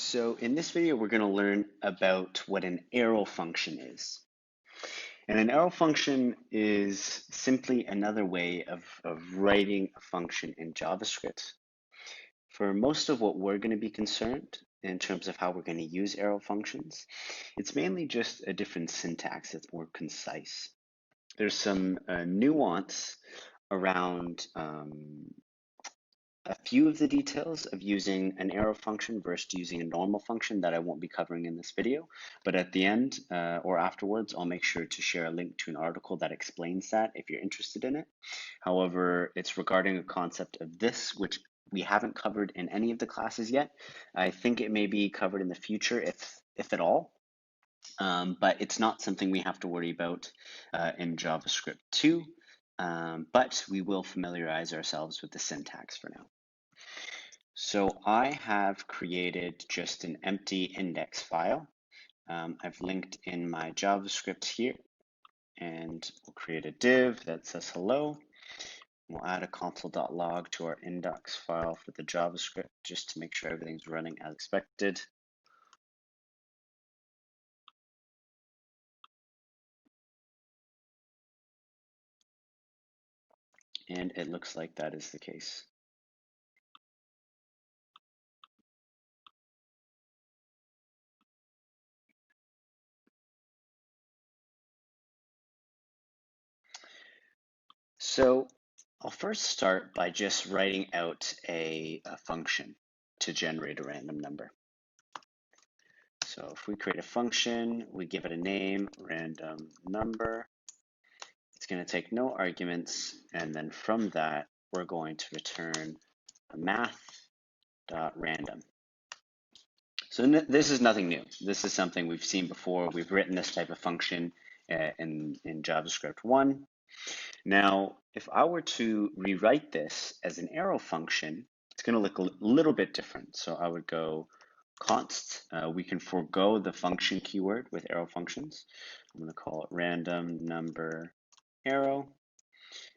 So in this video, we're going to learn about what an arrow function is. And an arrow function is simply another way of writing a function in JavaScript. For most of what we're going to be concerned in terms of how we're going to use arrow functions, it's mainly just a different syntax that's more concise. There's some nuance around a few of the details of using an arrow function versus using a normal function that I won't be covering in this video. But at the end or afterwards, I'll make sure to share a link to an article that explains that if you're interested in it. However, it's regarding a concept of this, which we haven't covered in any of the classes yet. I think it may be covered in the future, if at all. But it's not something we have to worry about in JavaScript 2. But we will familiarize ourselves with the syntax for now. So I have created just an empty index file. I've linked in my JavaScript here, and we'll create a div that says hello. We'll add a console.log to our index file for the JavaScript just to make sure everything's running as expected. And it looks like that is the case. So I'll first start by just writing out a function to generate a random number. So if we create a function, we give it a name, random number. It's going to take no arguments, and then from that, we're going to return a math.random. So this is nothing new. This is something we've seen before. We've written this type of function in JavaScript 1. Now, if I were to rewrite this as an arrow function, it's going to look a little bit different. So I would go const. We can forego the function keyword with arrow functions. I'm going to call it random number arrow,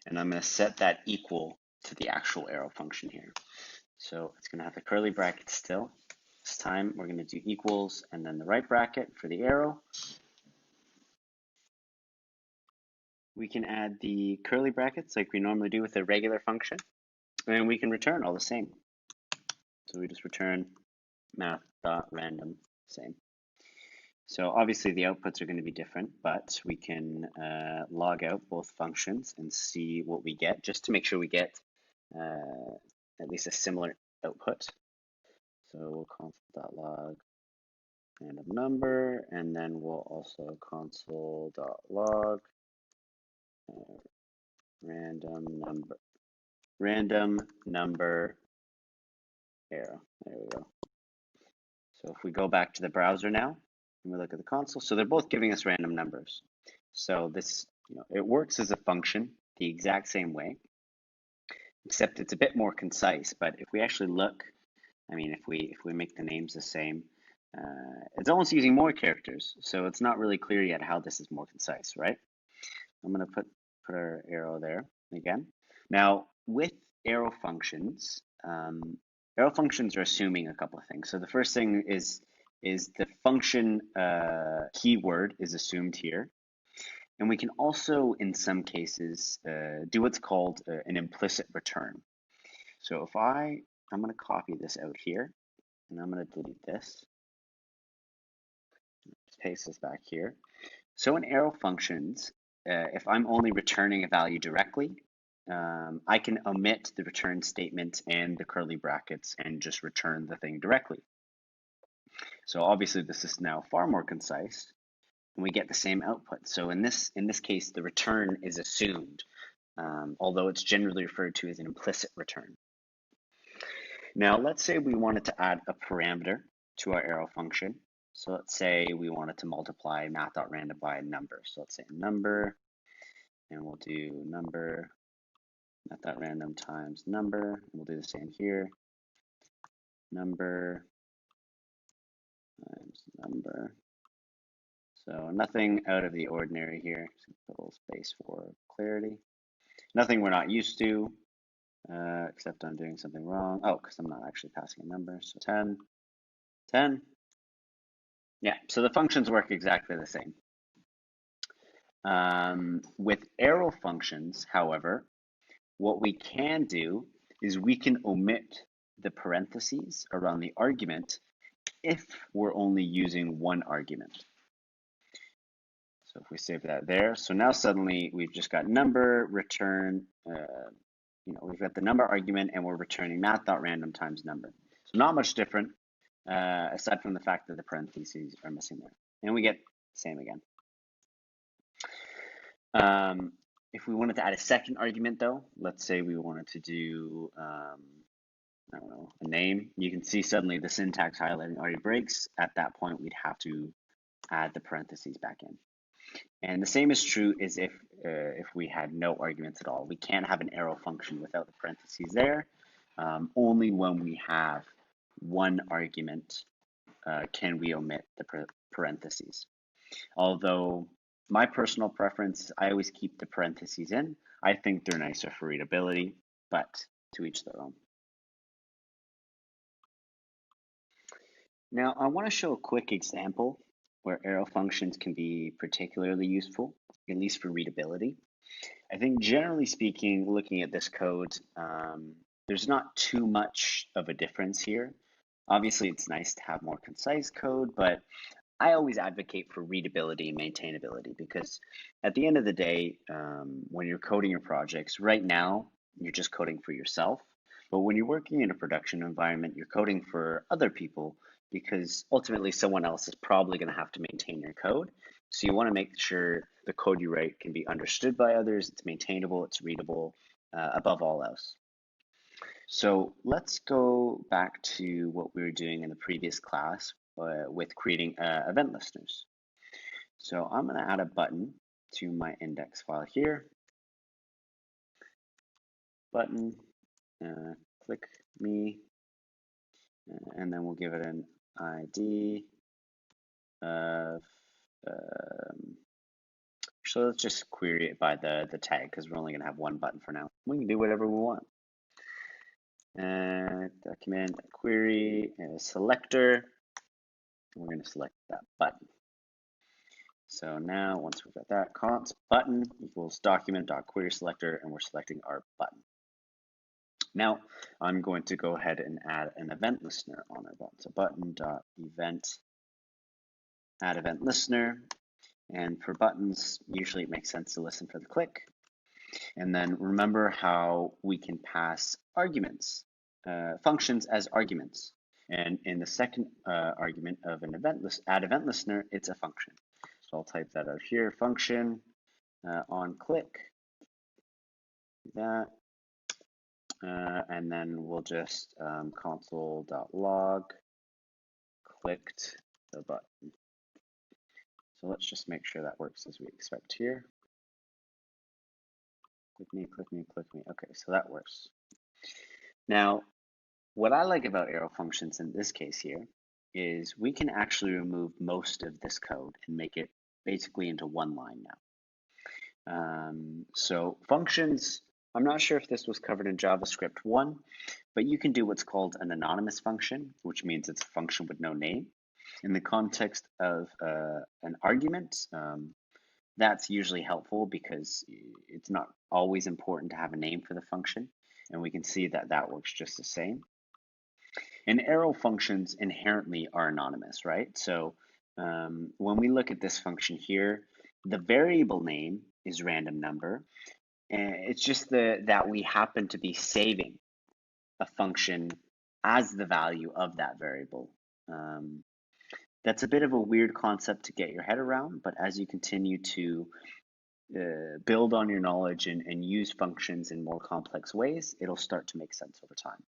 and I'm going to set that equal to the actual arrow function here. So it's going to have the curly bracket still. This time we're going to do equals and then the right bracket for the arrow. We can add the curly brackets like we normally do with a regular function, and we can return all the same. So we just return math.random, same. So obviously the outputs are going to be different, but we can log out both functions and see what we get just to make sure we get at least a similar output. So we'll console.log random number, and then we'll also console.log random number arrow. There we go. So if we go back to the browser now and we look at the console, so they're both giving us random numbers. So this, it works as a function the exact same way, except it's a bit more concise. But if we actually look, I mean, if we make the names the same, it's almost using more characters. So it's not really clear yet how this is more concise, right? I'm going to put our arrow there again. Now with arrow functions are assuming a couple of things. So the first thing is the function keyword is assumed here. And we can also, in some cases, do what's called an implicit return. So if I'm going to copy this out here, and I'm going to delete this. Just paste this back here. So in arrow functions, if I'm only returning a value directly, I can omit the return statement and the curly brackets and just return the thing directly. So obviously this is now far more concise, and we get the same output. So in this case, the return is assumed, although it's generally referred to as an implicit return. Now let's say we wanted to add a parameter to our arrow function. So let's say we wanted to multiply math.random by a number. So let's say number, and we'll do number math.random times number. We'll do the same here. Number times number. So nothing out of the ordinary here. Just put a little space for clarity. Nothing we're not used to, except I'm doing something wrong. Oh, because I'm not actually passing a number. So 10. 10. Yeah, so the functions work exactly the same. With arrow functions, however, what we can do is we can omit the parentheses around the argument if we're only using one argument. So if we save that there, so now suddenly we've just got number, return, we've got the number argument and we're returning math.random times number. So not much different, aside from the fact that the parentheses are missing there. And we get same again. If we wanted to add a second argument though, let's say we wanted to do, I don't know, a name, you can see suddenly the syntax highlighting already breaks. At that point, we'd have to add the parentheses back in. And the same is true as if we had no arguments at all. We can't have an arrow function without the parentheses there. Only when we have one argument can we omit the parentheses. Although my personal preference, I always keep the parentheses in. I think they're nicer for readability, but to each their own. Now, I want to show a quick example where arrow functions can be particularly useful, at least for readability. I think generally speaking, looking at this code, there's not too much of a difference here. Obviously, it's nice to have more concise code, but I always advocate for readability and maintainability because at the end of the day, when you're coding your projects, right now, you're just coding for yourself. But when you're working in a production environment, you're coding for other people because ultimately someone else is probably going to have to maintain your code. So you want to make sure the code you write can be understood by others, it's maintainable, it's readable, above all else. So let's go back to what we were doing in the previous class with creating event listeners. So I'm going to add a button to my index file here. Button, click me, and then we'll give it an ID of, so let's just query it by the tag because we're only going to have one button for now. We can do whatever we want. Document query selector. We're going to select that button. So now once we've got that, const button equals document.query selector, and we're selecting our button. Now I'm going to go ahead and add an event listener on our button. So button.event add event listener. And for buttons, usually it makes sense to listen for the click. And then remember how we can pass arguments, functions as arguments. And in the second argument of an add event listener, it's a function. So I'll type that out here, function on click, that, and then we'll just console.log clicked the button. So let's just make sure that works as we expect here. Click me, click me, click me. Okay, so that works. Now, what I like about arrow functions in this case here is we can actually remove most of this code and make it basically into one line now. So functions, I'm not sure if this was covered in JavaScript 1, but you can do what's called an anonymous function, which means it's a function with no name. In the context of an argument, that's usually helpful because it's not always important to have a name for the function, and we can see that that works just the same. And arrow functions inherently are anonymous, right? So when we look at this function here, the variable name is random number, and it's just that we happen to be saving a function as the value of that variable. That's a bit of a weird concept to get your head around, but as you continue to build on your knowledge and use functions in more complex ways, it'll start to make sense over time.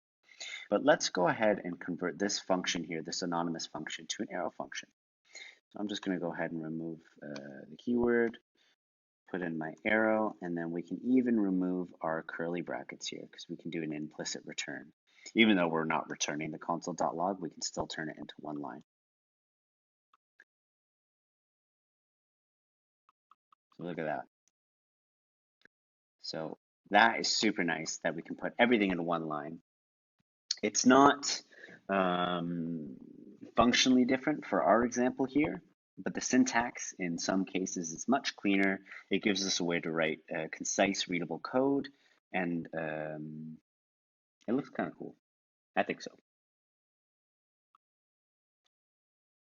But let's go ahead and convert this function here, this anonymous function, to an arrow function. So I'm just going to go ahead and remove the keyword, put in my arrow, and then we can even remove our curly brackets here because we can do an implicit return. Even though we're not returning the console.log, we can still turn it into one line. So look at that. So that is super nice that we can put everything in one line. It's not functionally different for our example here, but the syntax in some cases is much cleaner. It gives us a way to write concise, readable code, and it looks kind of cool. I think so.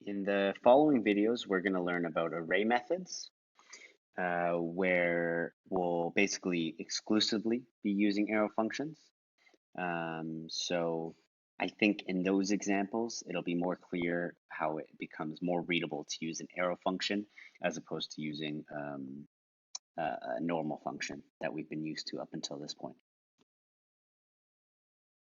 In the following videos, we're going to learn about array methods, where we'll basically exclusively be using arrow functions. So I think in those examples, it'll be more clear how it becomes more readable to use an arrow function as opposed to using a normal function that we've been used to up until this point.